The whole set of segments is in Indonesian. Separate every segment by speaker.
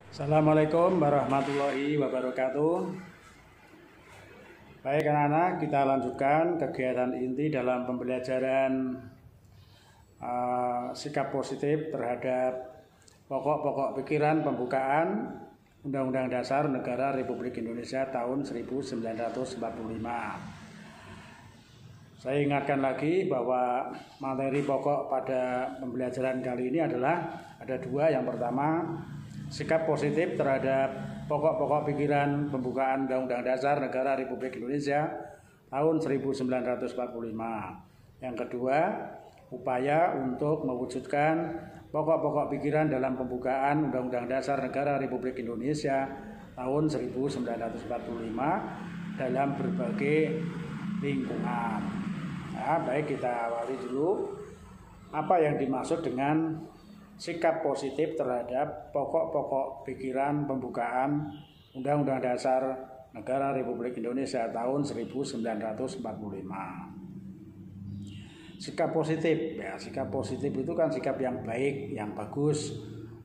Speaker 1: Assalamualaikum warahmatullahi wabarakatuh. Baik anak-anak, kita lanjutkan kegiatan inti dalam pembelajaran sikap positif terhadap pokok-pokok pikiran pembukaan Undang-Undang Dasar Negara Republik Indonesia tahun 1945. Saya ingatkan lagi bahwa materi pokok pada pembelajaran kali ini adalah ada dua. Yang pertama, sikap positif terhadap pokok-pokok pikiran pembukaan Undang-Undang Dasar Negara Republik Indonesia tahun 1945. Yang kedua, upaya untuk mewujudkan pokok-pokok pikiran dalam pembukaan Undang-Undang Dasar Negara Republik Indonesia tahun 1945 dalam berbagai lingkungan. Nah, baik, kita awali dulu apa yang dimaksud dengan sikap positif terhadap pokok-pokok pikiran pembukaan Undang-Undang Dasar Negara Republik Indonesia tahun 1945. Sikap positif, ya, sikap positif itu kan sikap yang baik, yang bagus.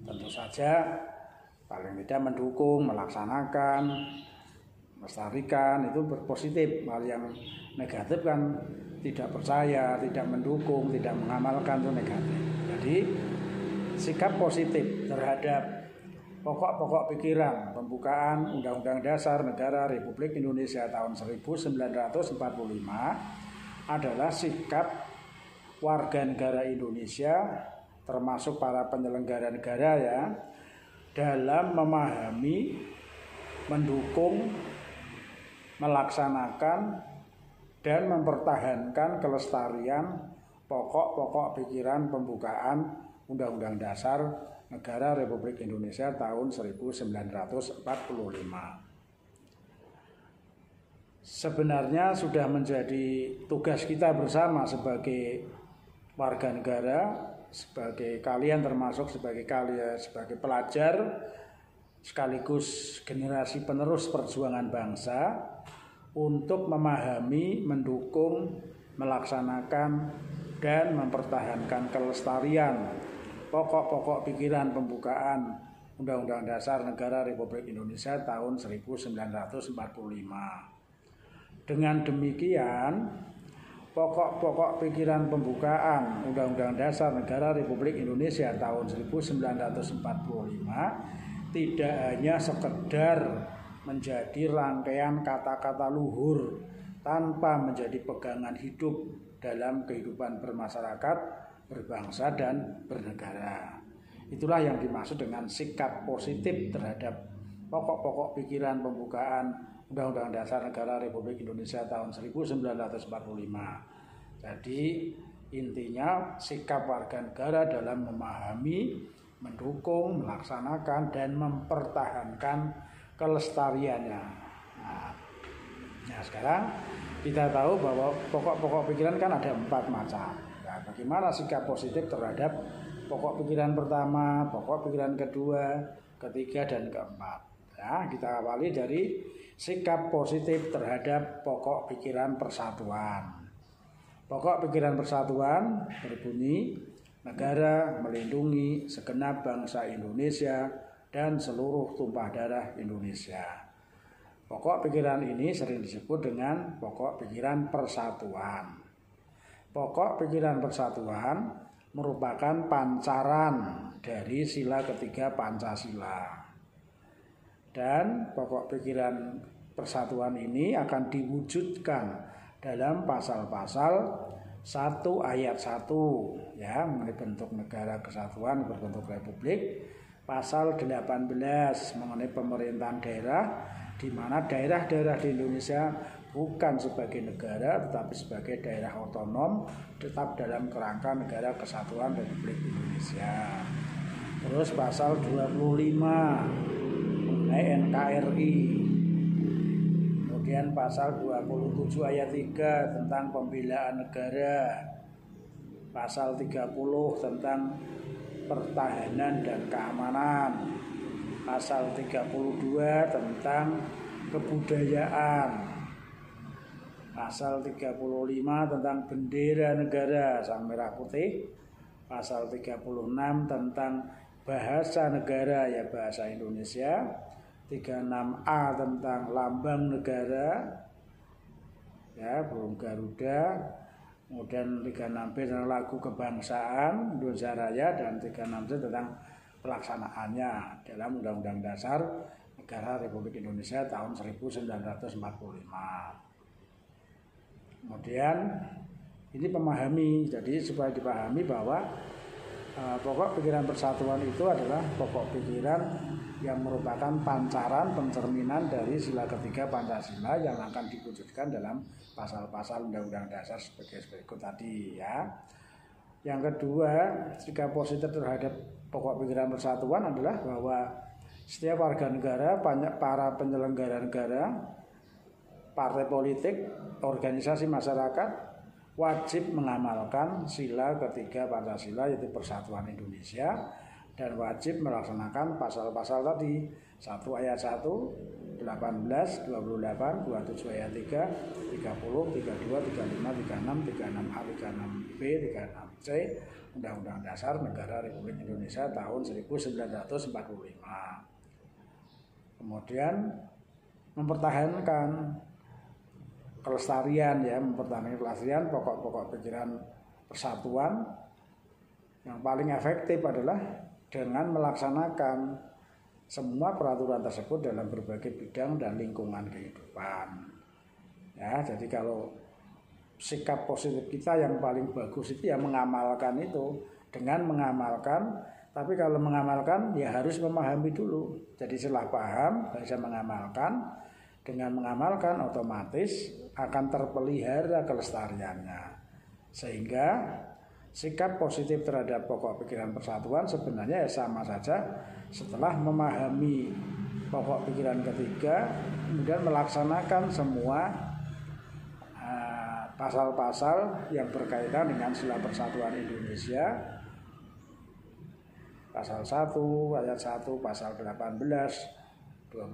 Speaker 1: Tentu saja paling tidak mendukung, melaksanakan, melestarikan, itu berpositif. Hal yang negatif kan tidak percaya, tidak mendukung, tidak mengamalkan, itu negatif. Jadi sikap positif terhadap pokok-pokok pikiran pembukaan Undang-Undang Dasar Negara Republik Indonesia tahun 1945 adalah sikap warga negara Indonesia, termasuk para penyelenggara negara, ya, dalam memahami, mendukung, melaksanakan, dan mempertahankan kelestarian pokok-pokok pikiran pembukaan Undang-Undang Dasar Negara Republik Indonesia tahun 1945. Sebenarnya sudah menjadi tugas kita bersama sebagai warga negara, sebagai kalian, termasuk sebagai pelajar sekaligus generasi penerus perjuangan bangsa, untuk memahami, mendukung, melaksanakan, dan mempertahankan kelestarian pokok-pokok pikiran pembukaan Undang-Undang Dasar Negara Republik Indonesia tahun 1945. Dengan demikian, pokok-pokok pikiran pembukaan Undang-Undang Dasar Negara Republik Indonesia tahun 1945 tidak hanya sekedar menjadi rangkaian kata-kata luhur tanpa menjadi pegangan hidup dalam kehidupan bermasyarakat, berbangsa, dan bernegara. Itulah yang dimaksud dengan sikap positif terhadap pokok-pokok pikiran pembukaan Undang-Undang Dasar Negara Republik Indonesia tahun 1945. Jadi intinya sikap warga negara dalam memahami, mendukung, melaksanakan, dan mempertahankan kelestariannya. Nah, sekarang kita tahu bahwa pokok-pokok pikiran kan ada 4 macam. Nah, bagaimana sikap positif terhadap pokok pikiran pertama, pokok pikiran kedua, ketiga, dan keempat. Nah, kita awali dari sikap positif terhadap pokok pikiran persatuan. Pokok pikiran persatuan berbunyi, negara melindungi segenap bangsa Indonesia dan seluruh tumpah darah Indonesia. Pokok pikiran ini sering disebut dengan pokok pikiran persatuan. Pokok pikiran persatuan merupakan pancaran dari sila ketiga Pancasila. Dan pokok pikiran persatuan ini akan diwujudkan dalam pasal-pasal 1 ayat 1, ya, mengenai bentuk negara kesatuan berbentuk republik. Pasal 18 mengenai pemerintahan daerah, di mana daerah-daerah di Indonesia bukan sebagai negara tetapi sebagai daerah otonom tetap dalam kerangka negara kesatuan Republik Indonesia. Terus pasal 25 mengenai NKRI. Kemudian pasal 27 ayat 3 tentang pembelaan negara. Pasal 30 tentang pertahanan dan keamanan. Pasal 32 tentang kebudayaan. Pasal 35 tentang bendera negara sang merah putih. Pasal 36 tentang bahasa negara ya bahasa Indonesia, 36A tentang lambang negara ya burung Garuda, kemudian 36B tentang lagu kebangsaan Indonesia Raya, dan 36C tentang pelaksanaannya dalam Undang-Undang Dasar Negara Republik Indonesia tahun 1945. Kemudian ini memahami, jadi supaya dipahami bahwa pokok pikiran persatuan itu adalah pokok pikiran yang merupakan pancaran pencerminan dari sila ketiga Pancasila yang akan diwujudkan dalam pasal-pasal Undang-Undang Dasar sebagai berikut tadi ya. Yang kedua, sikap positif terhadap pokok pikiran persatuan adalah bahwa setiap warga negara, para penyelenggara negara, partai politik, organisasi masyarakat wajib mengamalkan sila ketiga Pancasila yaitu Persatuan Indonesia, dan wajib melaksanakan pasal-pasal tadi 1 ayat 1, 18, 28, 27 ayat 3, 30, 32, 35, 36, 36A, 36B, 36C Undang-Undang Dasar Negara Republik Indonesia tahun 1945. Kemudian mempertahankan kelestarian ya, mempertahankan kelestarian pokok-pokok pikiran persatuan. Yang paling efektif adalah dengan melaksanakan semua peraturan tersebut dalam berbagai bidang dan lingkungan kehidupan. Ya, jadi kalau sikap positif kita yang paling bagus itu ya mengamalkan itu, dengan mengamalkan. Tapi kalau mengamalkan ya harus memahami dulu. Jadi setelah paham bisa mengamalkan. Dengan mengamalkan otomatis akan terpelihara kelestariannya. Sehingga sikap positif terhadap pokok pikiran persatuan sebenarnya ya sama saja setelah memahami pokok pikiran ketiga, kemudian melaksanakan semua pasal-pasal yang berkaitan dengan sila persatuan Indonesia. Pasal 1, ayat 1, pasal 18, 25,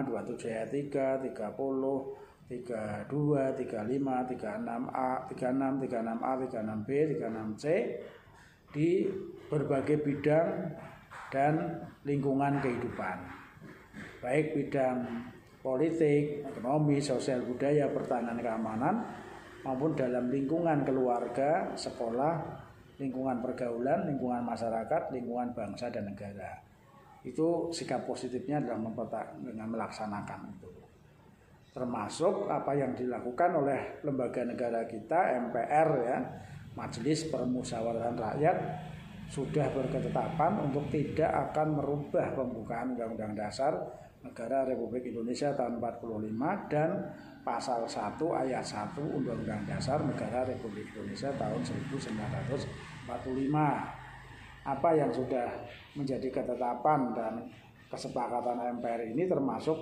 Speaker 1: 27 ayat 3, 30, 32, 35, 36A, 36, 36A, 36B, 36C di berbagai bidang dan lingkungan kehidupan. Baik bidang politik, ekonomi, sosial, budaya, pertahanan, keamanan maupun dalam lingkungan keluarga, sekolah, lingkungan pergaulan, lingkungan masyarakat, lingkungan bangsa dan negara. Itu sikap positifnya adalah dengan melaksanakan itu. Termasuk apa yang dilakukan oleh lembaga negara kita, MPR ya, Majelis Permusyawaratan Rakyat, sudah berketetapan untuk tidak akan merubah pembukaan Undang-Undang Dasar Negara Republik Indonesia tahun 45 dan pasal 1 ayat 1 Undang-Undang Dasar Negara Republik Indonesia tahun 1945. Apa yang sudah menjadi ketetapan dan kesepakatan MPR ini termasuk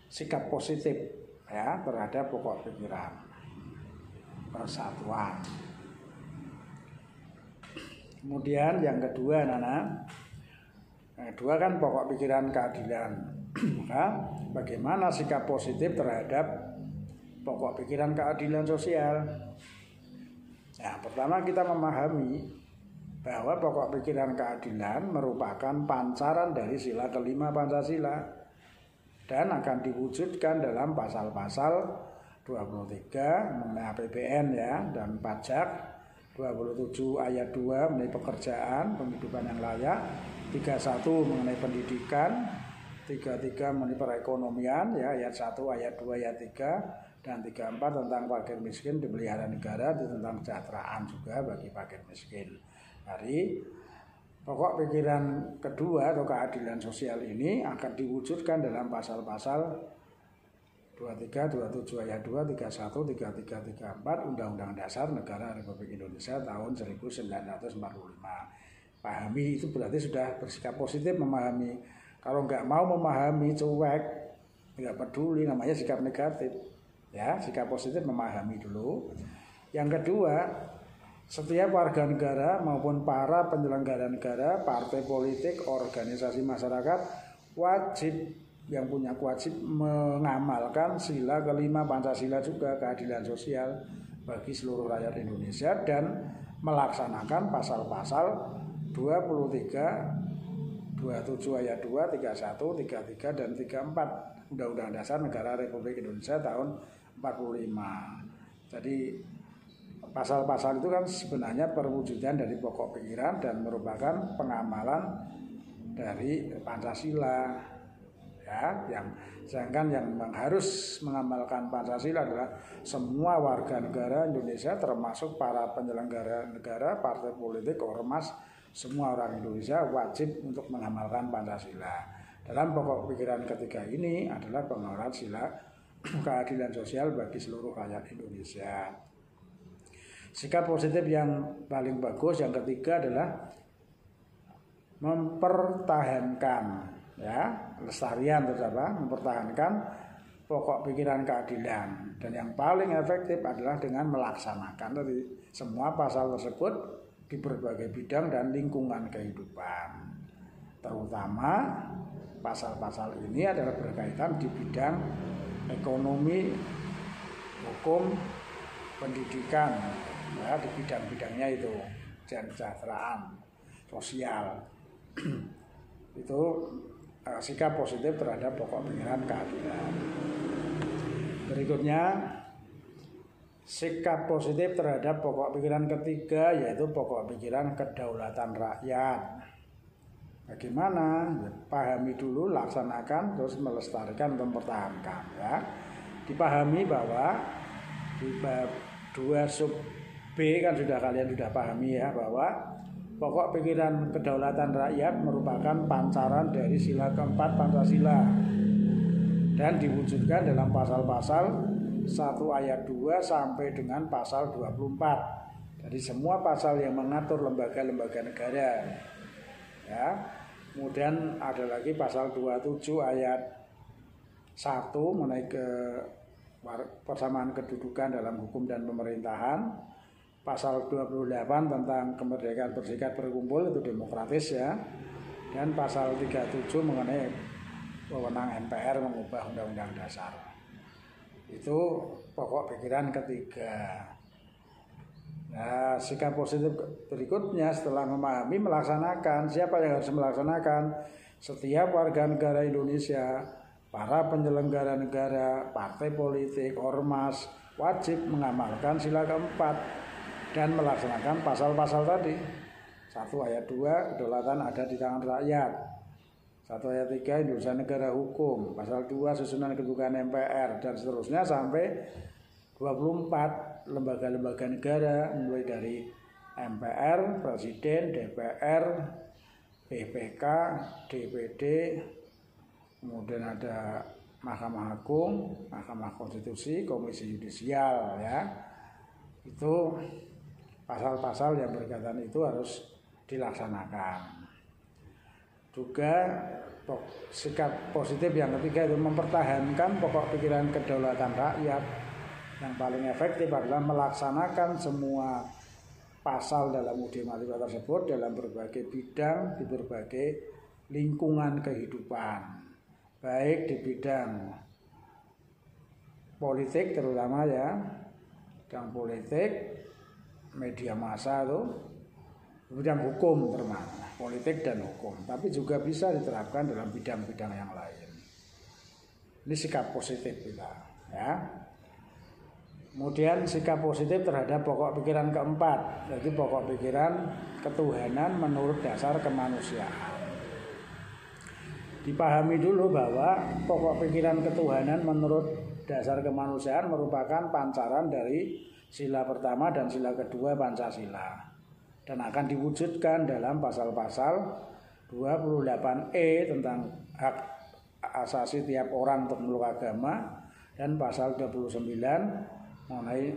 Speaker 1: sikap positif ya terhadap pokok pikiran persatuan. Kemudian yang kedua, yang kedua kan pokok pikiran keadilan. Maka bagaimana sikap positif terhadap pokok pikiran keadilan sosial? Nah, pertama kita memahami bahwa pokok pikiran keadilan merupakan pancaran dari sila kelima Pancasila dan akan diwujudkan dalam pasal-pasal 23 mengenai APBN ya dan pajak, 27 ayat 2 mengenai pekerjaan, penghidupan yang layak, 31 mengenai pendidikan, 33 mengenai perekonomian ya ayat 1, ayat 2, ayat 3, dan 34 tentang fakir miskin dipelihara negara, tentang kesejahteraan juga bagi fakir miskin. Dari pokok pikiran kedua atau keadilan sosial ini akan diwujudkan dalam pasal-pasal 23, 27 ayat 2, 31, 33, 34 Undang-Undang Dasar Negara Republik Indonesia tahun 1945. Pahami itu berarti sudah bersikap positif memahami. Kalau nggak mau memahami, cuek, nggak peduli, namanya sikap negatif. Ya, sikap positif memahami dulu. Yang kedua, setiap warga negara maupun para penyelenggara negara, partai politik, organisasi masyarakat wajib yang punya kewajiban mengamalkan sila kelima Pancasila juga, keadilan sosial bagi seluruh rakyat Indonesia, dan melaksanakan pasal-pasal 23 27 ayat 2, 31, 33 dan 34 Undang-Undang Dasar Negara Republik Indonesia tahun 45. Jadi pasal-pasal itu kan sebenarnya perwujudan dari pokok pikiran dan merupakan pengamalan dari Pancasila. Ya, sedangkan yang harus mengamalkan Pancasila adalah semua warga negara Indonesia, termasuk para penyelenggara negara, partai politik, ormas, semua orang Indonesia wajib untuk mengamalkan Pancasila. Dalam pokok pikiran ketiga ini adalah pengawalan sila keadilan sosial bagi seluruh rakyat Indonesia. Sikap positif yang paling bagus yang ketiga adalah mempertahankan, ya, lestarian mempertahankan pokok pikiran keadilan, dan yang paling efektif adalah dengan melaksanakan dari semua pasal tersebut di berbagai bidang dan lingkungan kehidupan. Terutama pasal-pasal ini adalah berkaitan di bidang ekonomi, hukum, pendidikan, ya, di bidang-bidangnya itu, dan kesejahteraan sosial. Itu sikap positif terhadap pokok pikiran keadilan. Berikutnya, sikap positif terhadap pokok pikiran ketiga yaitu pokok pikiran kedaulatan rakyat. Bagaimana? Ya, pahami dulu, laksanakan, terus melestarikan, mempertahankan. Ya. Dipahami bahwa di bab 2 sub B kan kalian sudah pahami ya, bahwa pokok pikiran kedaulatan rakyat merupakan pancaran dari sila keempat Pancasila dan diwujudkan dalam pasal-pasal 1 ayat 2 sampai dengan pasal 24. Jadi semua pasal yang mengatur lembaga-lembaga negara. Ya. Kemudian ada lagi pasal 27 ayat 1 mengenai persamaan kedudukan dalam hukum dan pemerintahan. Pasal 28 tentang kemerdekaan berserikat berkumpul, itu demokratis ya. Dan pasal 37 mengenai wewenang MPR mengubah Undang-Undang Dasar. Itu pokok pikiran ketiga. Nah, sikap positif berikutnya setelah memahami, melaksanakan. Siapa yang harus melaksanakan? Setiap warga negara Indonesia, para penyelenggara negara, partai politik, ormas wajib mengamalkan sila keempat dan melaksanakan pasal-pasal tadi. 1 ayat 2, kedaulatan ada di tangan rakyat. 1 ayat 3, Indonesia negara hukum. Pasal 2, susunan kedudukan MPR, dan seterusnya sampai 24 lembaga-lembaga negara, mulai dari MPR, Presiden, DPR, BPK, DPD, kemudian ada Mahkamah Agung, Mahkamah Konstitusi, Komisi Yudisial, ya. Itu pasal-pasal yang berkaitan itu harus dilaksanakan. Juga sikap positif yang ketiga itu mempertahankan pokok pikiran kedaulatan rakyat. Yang paling efektif adalah melaksanakan semua pasal dalam UUD 45 tersebut dalam berbagai bidang, di berbagai lingkungan kehidupan. Baik di bidang politik terutama ya, bidang politik, media massa itu, bidang hukum termasuk, politik dan hukum, tapi juga bisa diterapkan dalam bidang-bidang yang lain. Ini sikap positif kita, ya. Kemudian sikap positif terhadap pokok pikiran keempat, yaitu pokok pikiran ketuhanan menurut dasar kemanusiaan. Dipahami dulu bahwa pokok pikiran ketuhanan menurut dasar kemanusiaan merupakan pancaran dari sila pertama dan sila kedua Pancasila, dan akan diwujudkan dalam pasal-pasal 28E tentang hak asasi tiap orang untuk memeluk agama, dan pasal 29 mengenai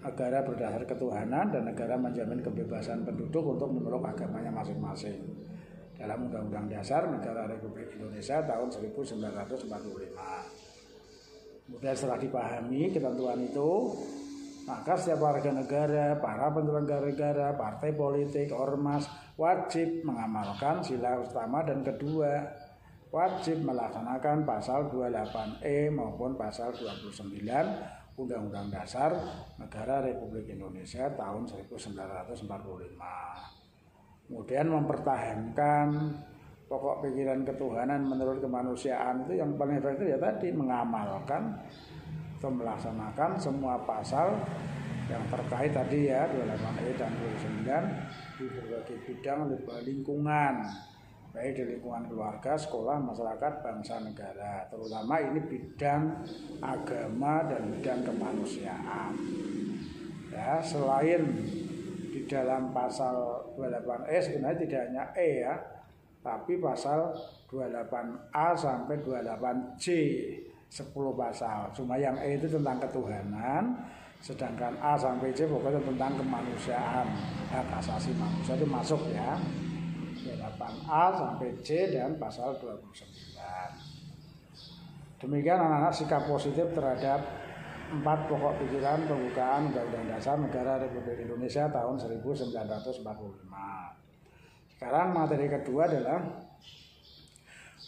Speaker 1: negara berdasar ketuhanan dan negara menjamin kebebasan penduduk untuk memeluk agamanya masing-masing dalam Undang-Undang Dasar Negara Republik Indonesia tahun 1945. Kemudian setelah dipahami ketentuan itu, maka setiap warga negara, para penyelenggara negara, partai politik, ormas wajib mengamalkan sila utama dan kedua, wajib melaksanakan pasal 28E maupun pasal 29 Undang-Undang Dasar Negara Republik Indonesia tahun 1945. Kemudian mempertahankan pokok pikiran ketuhanan menurut kemanusiaan itu yang paling efektif ya tadi mengamalkan atau melaksanakan semua pasal yang terkait tadi ya 28E dan 29 di berbagai bidang lingkungan, baik di lingkungan keluarga, sekolah, masyarakat, bangsa, negara, terutama ini bidang agama dan bidang kemanusiaan. Ya, selain di dalam pasal 28E sebenarnya tidak hanya E ya, tapi pasal 28A sampai 28C 10 pasal. Cuma yang E itu tentang ketuhanan, sedangkan A sampai C pokoknya tentang kemanusiaan, hak asasi manusia itu masuk ya. 28A sampai C dan pasal 29. Demikian anak-anak sikap positif terhadap 4 pokok pikiran pembukaan Undang-Undang Dasar Negara Republik Indonesia tahun 1945. Sekarang materi kedua adalah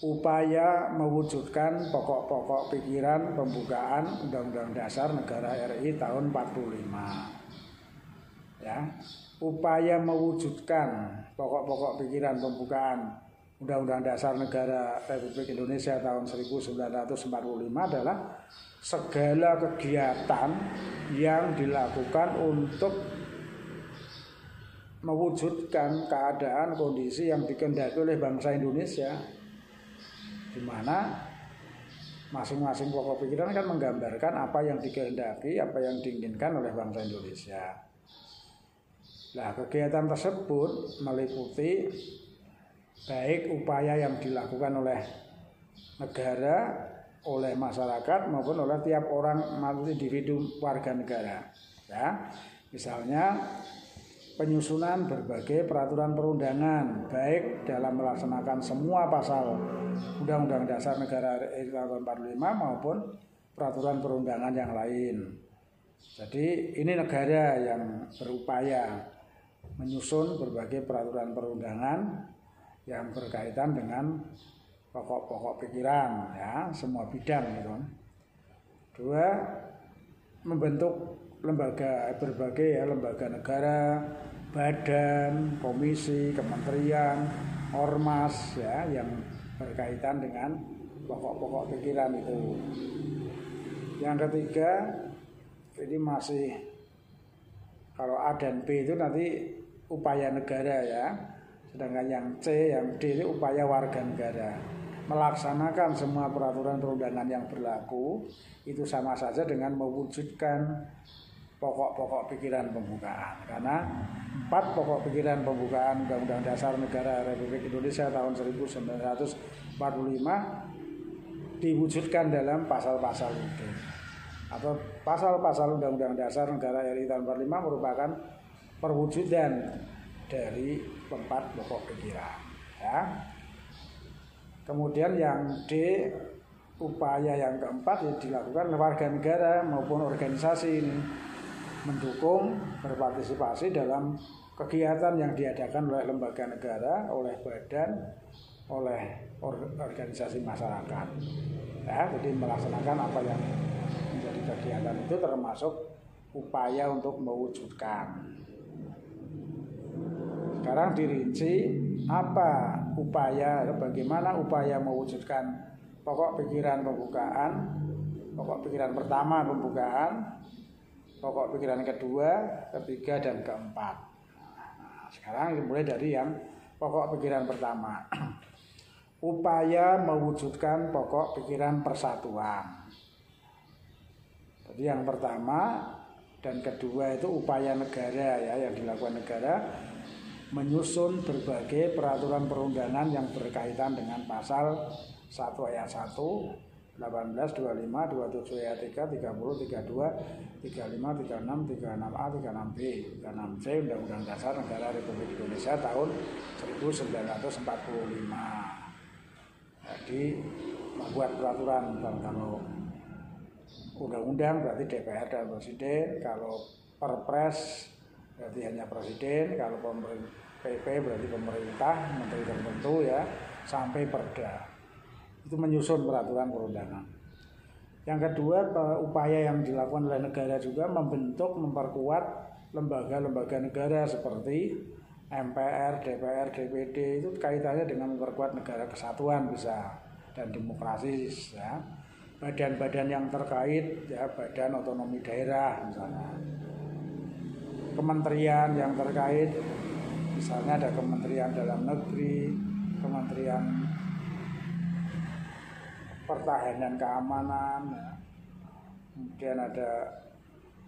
Speaker 1: upaya mewujudkan pokok-pokok pikiran pembukaan Undang-Undang Dasar Negara RI tahun 45. Ya, upaya mewujudkan pokok-pokok pikiran pembukaan Undang-Undang Dasar Negara Republik Indonesia tahun 1945 adalah segala kegiatan yang dilakukan untuk mewujudkan keadaan kondisi yang dikehendaki oleh bangsa Indonesia, di mana masing-masing pokok pikiran kan menggambarkan apa yang dikehendaki, apa yang diinginkan oleh bangsa Indonesia. Nah, kegiatan tersebut meliputi baik upaya yang dilakukan oleh negara, oleh masyarakat maupun oleh tiap orang individu warga negara. Ya, misalnya penyusunan berbagai peraturan perundangan baik dalam melaksanakan semua pasal Undang-Undang Dasar Negara RI tahun 45 maupun peraturan perundangan yang lain. Jadi ini negara yang berupaya menyusun berbagai peraturan perundangan yang berkaitan dengan pokok-pokok pikiran ya, semua bidang gitu. 2, membentuk berbagai lembaga negara, badan, komisi, kementerian, ormas ya yang berkaitan dengan pokok-pokok pikiran itu. Yang ketiga, ini masih kalau A dan B itu nanti upaya negara ya. Sedangkan yang C, yang D itu upaya warga negara. Melaksanakan semua peraturan perundangan yang berlaku itu sama saja dengan mewujudkan pokok-pokok pikiran pembukaan. Karena 4 pokok pikiran pembukaan Undang-Undang Dasar Negara Republik Indonesia tahun 1945 diwujudkan dalam pasal-pasal itu. Atau pasal-pasal Undang-Undang Dasar Negara RI tahun 45 merupakan perwujudan dari 4 pokok pikiran. Ya. Kemudian yang D, upaya yang keempat yang dilakukan oleh warga negara maupun organisasi ini mendukung berpartisipasi dalam kegiatan yang diadakan oleh lembaga negara, oleh badan, oleh organisasi masyarakat. Ya, jadi melaksanakan apa yang menjadi kegiatan itu termasuk upaya untuk mewujudkan. Sekarang dirinci apa upaya, bagaimana upaya mewujudkan pokok pikiran pembukaan, pokok pikiran pertama pembukaan, pokok pikiran kedua, ketiga, dan keempat. Nah, sekarang mulai dari yang pokok pikiran pertama. Upaya mewujudkan pokok pikiran persatuan. Jadi yang pertama dan kedua itu upaya negara ya yang dilakukan negara menyusun berbagai peraturan perundangan yang berkaitan dengan pasal 1 ayat 1, 18, 25, 27 ayat 3, 30, 32, 35, 36, 36A, 36B, 36C Undang-Undang Dasar Negara Republik Indonesia tahun 1945. Jadi membuat peraturan kalau undang-undang berarti DPR dan Presiden, kalau Perpres berarti hanya Presiden, kalau PP berarti pemerintah, menteri tertentu ya, sampai Perda. Itu menyusun peraturan perundangan. Yang kedua, upaya yang dilakukan oleh negara juga membentuk, memperkuat lembaga-lembaga negara seperti MPR, DPR, DPD itu kaitannya dengan memperkuat negara kesatuan bisa dan demokrasi ya. Badan-badan yang terkait ya, badan otonomi daerah misalnya, kementerian yang terkait misalnya ada Kementerian Dalam Negeri, Kementerian Pertahanan Keamanan ya. Kemudian ada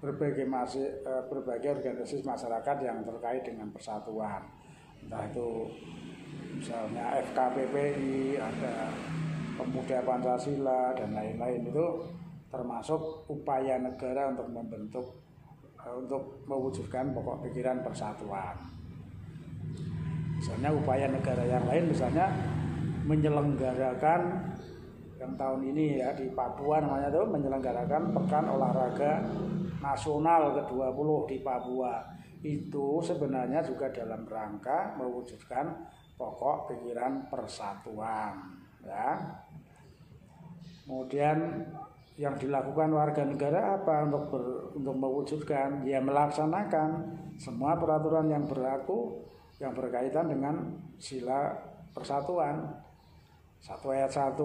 Speaker 1: berbagai organisasi masyarakat yang terkait dengan persatuan, entah itu misalnya FKPPI, ada Pemuda Pancasila dan lain-lain. Itu termasuk upaya negara untuk mewujudkan pokok pikiran persatuan. Misalnya upaya negara yang lain misalnya menyelenggarakan yang tahun ini ya di Papua namanya itu menyelenggarakan Pekan Olahraga Nasional ke-20 di Papua. Itu sebenarnya juga dalam rangka mewujudkan pokok pikiran persatuan ya. Kemudian yang dilakukan warga negara apa untuk mewujudkan ya, melaksanakan semua peraturan yang berlaku yang berkaitan dengan sila persatuan. 1 ayat 1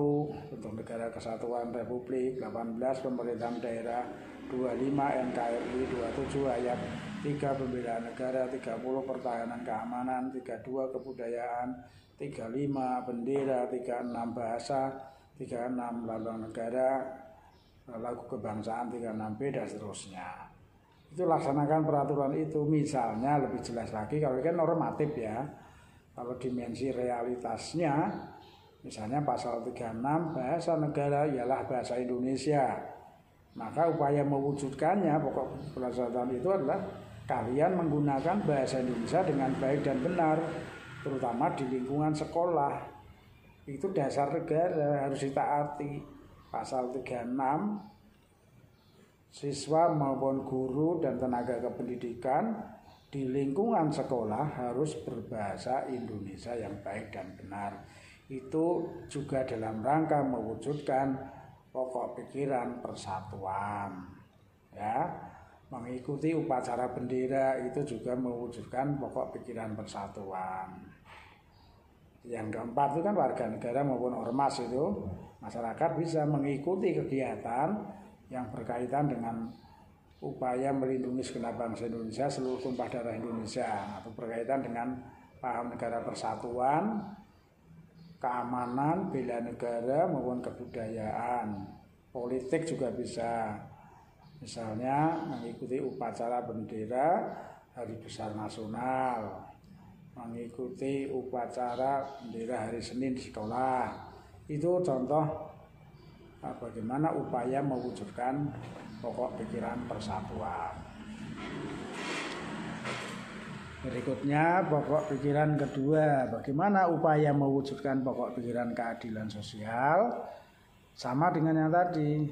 Speaker 1: untuk Negara Kesatuan Republik, 18 Pemerintahan Daerah, 25 NKRI, 27 ayat 3 Pembelaan Negara, 30 Pertahanan Keamanan, 32 Kebudayaan, 35 Bendera, 36 Bahasa, 36 Lambang Negara, Lagu Kebangsaan, 36B dan seterusnya. Itu laksanakan peraturan itu. Misalnya lebih jelas lagi kalau kan normatif ya, kalau dimensi realitasnya misalnya pasal 36 bahasa negara ialah bahasa Indonesia. Maka upaya mewujudkannya pokok persatuan itu adalah kalian menggunakan bahasa Indonesia dengan baik dan benar, terutama di lingkungan sekolah. Itu dasar negara harus ditaati. Pasal 36, siswa maupun guru dan tenaga kependidikan di lingkungan sekolah harus berbahasa Indonesia yang baik dan benar. Itu juga dalam rangka mewujudkan pokok pikiran persatuan ya. Mengikuti upacara bendera itu juga mewujudkan pokok pikiran persatuan. Yang keempat itu kan warga negara maupun ormas itu masyarakat bisa mengikuti kegiatan yang berkaitan dengan upaya melindungi segenap bangsa Indonesia, seluruh tumpah darah Indonesia, atau berkaitan dengan paham negara persatuan, keamanan, bela negara maupun kebudayaan. Politik juga bisa, misalnya mengikuti upacara bendera Hari Besar Nasional, mengikuti upacara bendera Hari Senin di sekolah. Itu contoh bagaimana upaya mewujudkan pokok pikiran persatuan. Berikutnya pokok pikiran kedua, bagaimana upaya mewujudkan pokok pikiran keadilan sosial. Sama dengan yang tadi.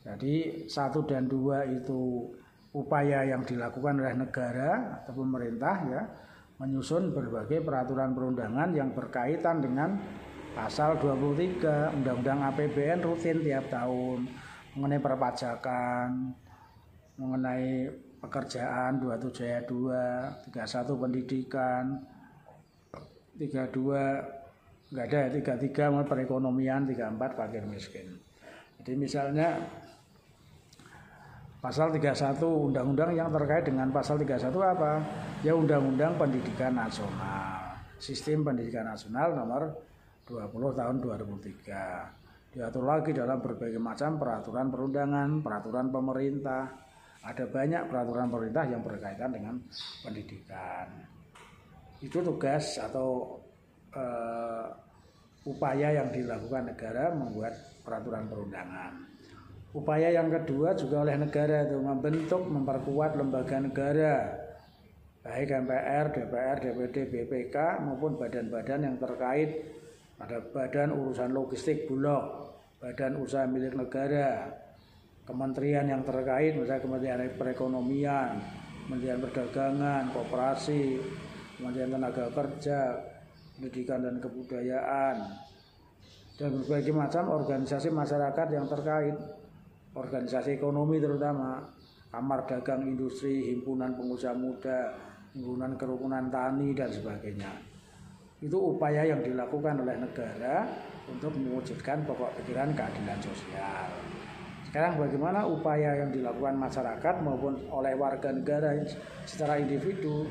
Speaker 1: Jadi 1 dan 2 itu upaya yang dilakukan oleh negara atau pemerintah ya, menyusun berbagai peraturan perundangan yang berkaitan dengan pasal 23 Undang-Undang APBN rutin tiap tahun, mengenai perpajakan, mengenai pekerjaan 27 ayat 2, 31 pendidikan, 32 enggak ada, 33 perekonomian, 34 fakir miskin. Jadi misalnya pasal 31 undang-undang yang terkait dengan pasal 31 apa? Ya Undang-Undang Pendidikan Nasional. Sistem Pendidikan Nasional nomor 20 tahun 2003. Diatur lagi dalam berbagai macam peraturan perundangan, peraturan pemerintah. Ada banyak peraturan pemerintah yang berkaitan dengan pendidikan. Itu tugas atau upaya yang dilakukan negara membuat peraturan perundangan. Upaya yang kedua juga oleh negara itu memperkuat lembaga negara, baik MPR, DPR, DPD, BPK maupun badan-badan yang terkait. Ada badan urusan logistik Bulog, badan usaha milik negara, kementerian yang terkait, misalnya Kementerian Perekonomian, Kementerian Perdagangan, Koperasi, Kementerian Tenaga Kerja, Pendidikan dan Kebudayaan, dan berbagai macam organisasi masyarakat yang terkait, organisasi ekonomi terutama, Kamar Dagang Industri, Himpunan Pengusaha Muda, himpunan kerukunan tani dan sebagainya. Itu upaya yang dilakukan oleh negara untuk mewujudkan pokok pikiran keadilan sosial. Sekarang bagaimana upaya yang dilakukan masyarakat maupun oleh warga negara secara individu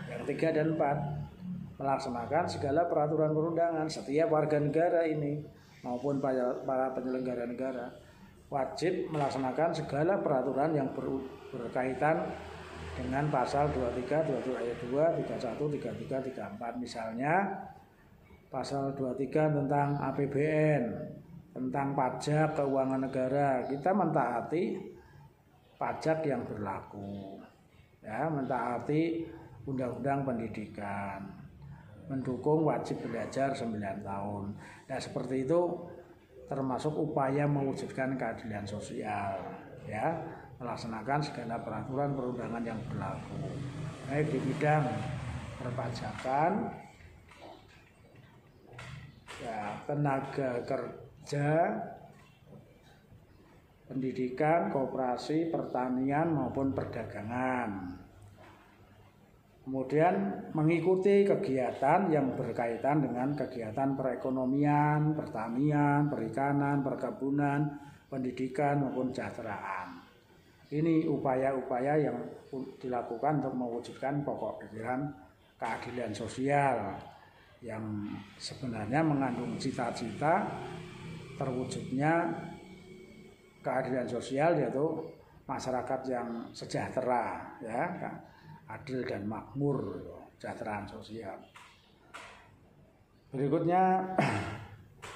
Speaker 1: yang 3 dan 4 melaksanakan segala peraturan perundangan. Setiap warga negara ini maupun para penyelenggara negara wajib melaksanakan segala peraturan yang berkaitan dengan pasal 23, 27 ayat 2, 31, 33, 34. Misalnya pasal 23 tentang APBN, tentang pajak keuangan negara, kita mentaati pajak yang berlaku, ya, mentaati undang-undang pendidikan, mendukung wajib belajar 9 tahun. Nah, seperti itu termasuk upaya mewujudkan keadilan sosial, ya, melaksanakan segala peraturan perundangan yang berlaku, baik di bidang perpajakan, ya, tenaga kerja, pendidikan, koperasi, pertanian maupun perdagangan. Kemudian mengikuti kegiatan yang berkaitan dengan kegiatan perekonomian, pertanian, perikanan, perkebunan, pendidikan maupun kesejahteraan. Ini upaya-upaya yang dilakukan untuk mewujudkan pokok pikiran keadilan sosial yang sebenarnya mengandung cita-cita terwujudnya keadilan sosial, yaitu masyarakat yang sejahtera, ya, adil dan makmur, kesejahteraan sosial. Berikutnya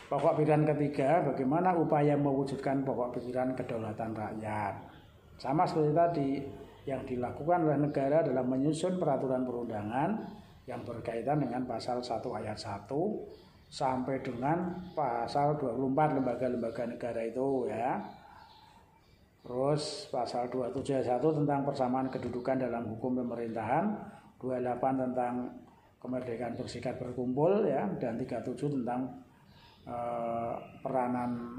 Speaker 1: pokok pikiran ketiga, bagaimana upaya mewujudkan pokok pikiran kedaulatan rakyat. Sama seperti tadi, yang dilakukan oleh negara dalam menyusun peraturan perundangan yang berkaitan dengan pasal 1 ayat 1 sampai dengan pasal 24 lembaga-lembaga negara itu, ya. Terus pasal 27 ayat 1 tentang persamaan kedudukan dalam hukum pemerintahan, 28 tentang kemerdekaan bersikap berkumpul, ya, dan 37 tentang peranan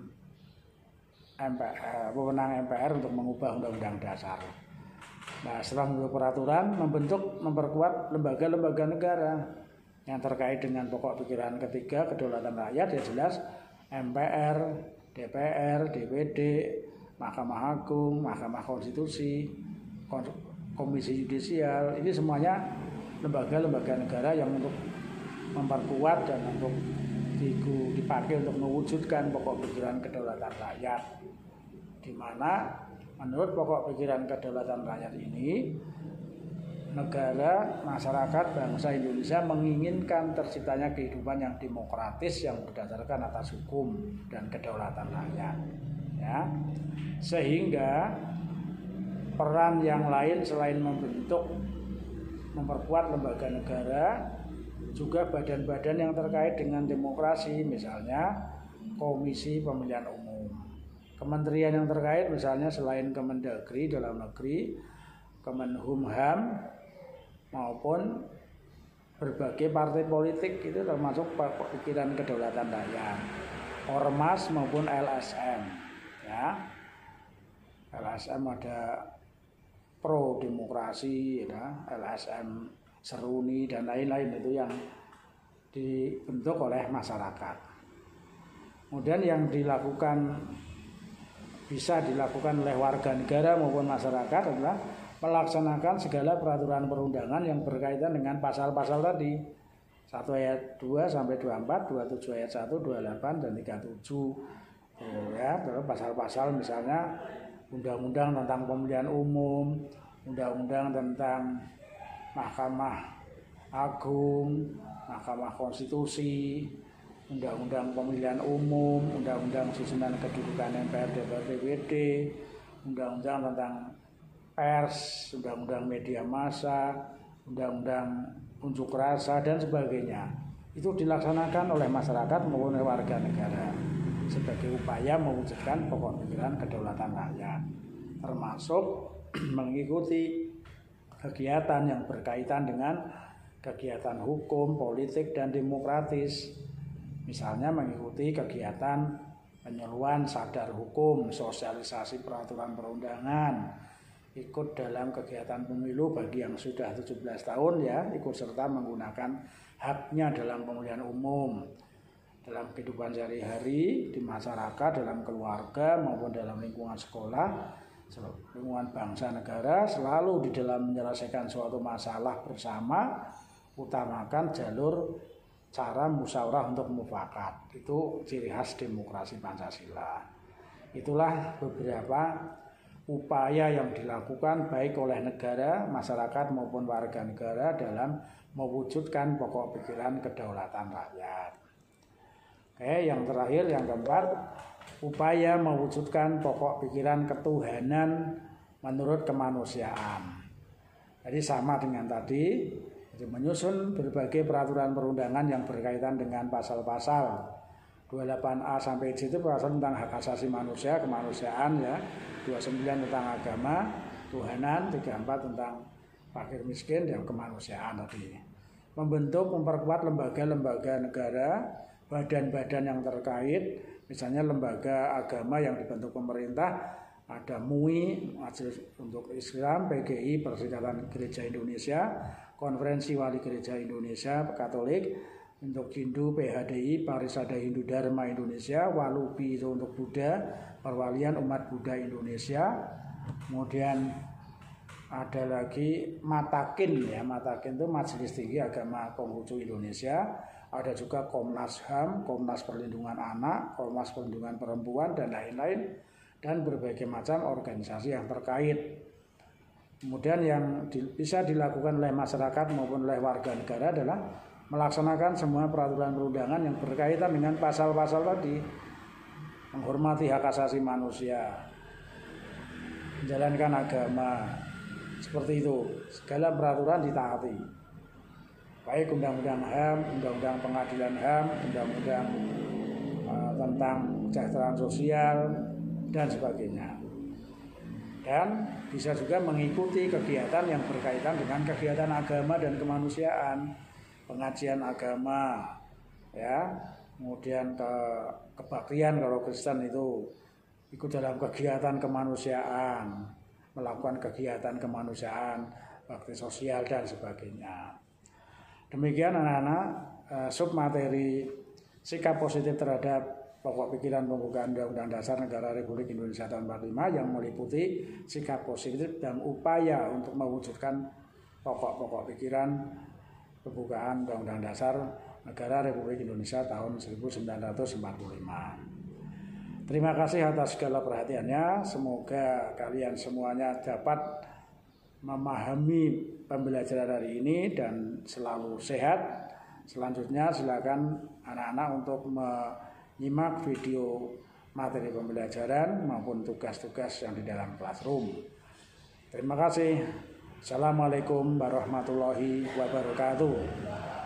Speaker 1: MPR, wewenang MPR untuk mengubah undang-undang dasar. Nah, setelah membentuk peraturan, memperkuat lembaga-lembaga negara yang terkait dengan pokok pikiran ketiga kedaulatan rakyat, ya jelas MPR, DPR, DPD, Mahkamah Agung, Mahkamah Konstitusi, Komisi Yudisial. Ini semuanya lembaga-lembaga negara yang untuk memperkuat dan untuk dipakai untuk mewujudkan pokok pikiran kedaulatan rakyat, di mana menurut pokok pikiran kedaulatan rakyat ini negara, masyarakat, bangsa Indonesia menginginkan terciptanya kehidupan yang demokratis yang berdasarkan atas hukum dan kedaulatan rakyat, ya. Sehingga peran yang lain selain memperkuat lembaga negara, juga badan-badan yang terkait dengan demokrasi, misalnya Komisi Pemilihan Umum, kementerian yang terkait misalnya selain Kemendagri dalam negeri, Kemenhumham maupun berbagai partai politik, itu termasuk pikiran kedaulatan rakyat, Ormas maupun LSM, ya. LSM ada pro demokrasi, ya, LSM Seruni dan lain-lain, itu yang dibentuk oleh masyarakat. Kemudian yang bisa dilakukan oleh warga negara maupun masyarakat adalah melaksanakan segala peraturan perundangan yang berkaitan dengan pasal-pasal tadi, 1 ayat 2 sampai 24, 27 ayat 1, 28 dan 37. Ya, terus pasal-pasal misalnya undang-undang tentang pemilihan umum, undang-undang tentang Mahkamah Agung, Mahkamah Konstitusi, undang-undang pemilihan umum, undang-undang susunan kedudukan MPR, DPR, DPD, undang-undang tentang pers, undang-undang media massa, undang-undang unjuk rasa dan sebagainya. Itu dilaksanakan oleh masyarakat maupun oleh warga negara sebagai upaya mewujudkan pokok pikiran kedaulatan rakyat, termasuk mengikuti kegiatan yang berkaitan dengan kegiatan hukum, politik, dan demokratis. Misalnya mengikuti kegiatan penyuluhan sadar hukum, sosialisasi peraturan perundangan, ikut dalam kegiatan pemilu bagi yang sudah 17 tahun ya, ikut serta menggunakan haknya dalam pemilihan umum, dalam kehidupan sehari-hari di masyarakat, dalam keluarga maupun dalam lingkungan sekolah, lingkungan bangsa negara, selalu di dalam menyelesaikan suatu masalah bersama utamakan jalur cara musyawarah untuk mufakat. Itu ciri khas demokrasi Pancasila. Itulah beberapa upaya yang dilakukan baik oleh negara, masyarakat maupun warga negara dalam mewujudkan pokok pikiran kedaulatan rakyat. Oke, yang terakhir, yang keempat, upaya mewujudkan pokok pikiran ketuhanan menurut kemanusiaan. Jadi sama dengan tadi, menyusun berbagai peraturan perundangan yang berkaitan dengan pasal-pasal 28A sampai C itu pasal tentang hak asasi manusia, kemanusiaan ya, 29 tentang agama, tuhanan, 34 tentang fakir miskin dan kemanusiaan tadi. Membentuk, memperkuat lembaga-lembaga negara, badan-badan yang terkait, misalnya lembaga agama yang dibentuk pemerintah, ada MUI, Majelis untuk Islam, PGI, Perserikatan Gereja Indonesia, Konferensi Wali Gereja Indonesia Katolik, untuk Hindu PHDI, Parisada Hindu Dharma Indonesia, Walubi itu untuk Buddha, Perwalian Umat Buddha Indonesia. Kemudian ada lagi Matakin ya, Matakin itu Majelis Tinggi Agama Konghucu Indonesia. Ada juga Komnas HAM, Komnas Perlindungan Anak, Komnas Perlindungan Perempuan dan lain-lain, dan berbagai macam organisasi yang terkait. Kemudian yang bisa dilakukan oleh masyarakat maupun oleh warga negara adalah melaksanakan semua peraturan perundangan yang berkaitan dengan pasal-pasal tadi, menghormati hak asasi manusia, menjalankan agama, seperti itu. Segala peraturan ditaati, baik undang-undang HAM, undang-undang pengadilan HAM, undang-undang tentang kesejahteraan sosial dan sebagainya. Dan bisa juga mengikuti kegiatan yang berkaitan dengan kegiatan agama dan kemanusiaan, pengajian agama ya, kemudian kebaktian kalau Kristen itu ikut dalam kegiatan kemanusiaan, melakukan kegiatan kemanusiaan, bakti sosial dan sebagainya. Demikian anak-anak, submateri sikap positif terhadap pokok pikiran pembukaan Undang-Undang Dasar Negara Republik Indonesia tahun 45 yang meliputi sikap positif dan upaya untuk mewujudkan pokok-pokok pikiran pembukaan Undang-Undang Dasar Negara Republik Indonesia tahun 1945. Terima kasih atas segala perhatiannya. Semoga kalian semuanya dapat memahami pembelajaran hari ini dan selalu sehat. Selanjutnya silakan anak-anak untuk menyimak video materi pembelajaran maupun tugas-tugas yang di dalam classroom. Terima kasih. Assalamualaikum warahmatullahi wabarakatuh.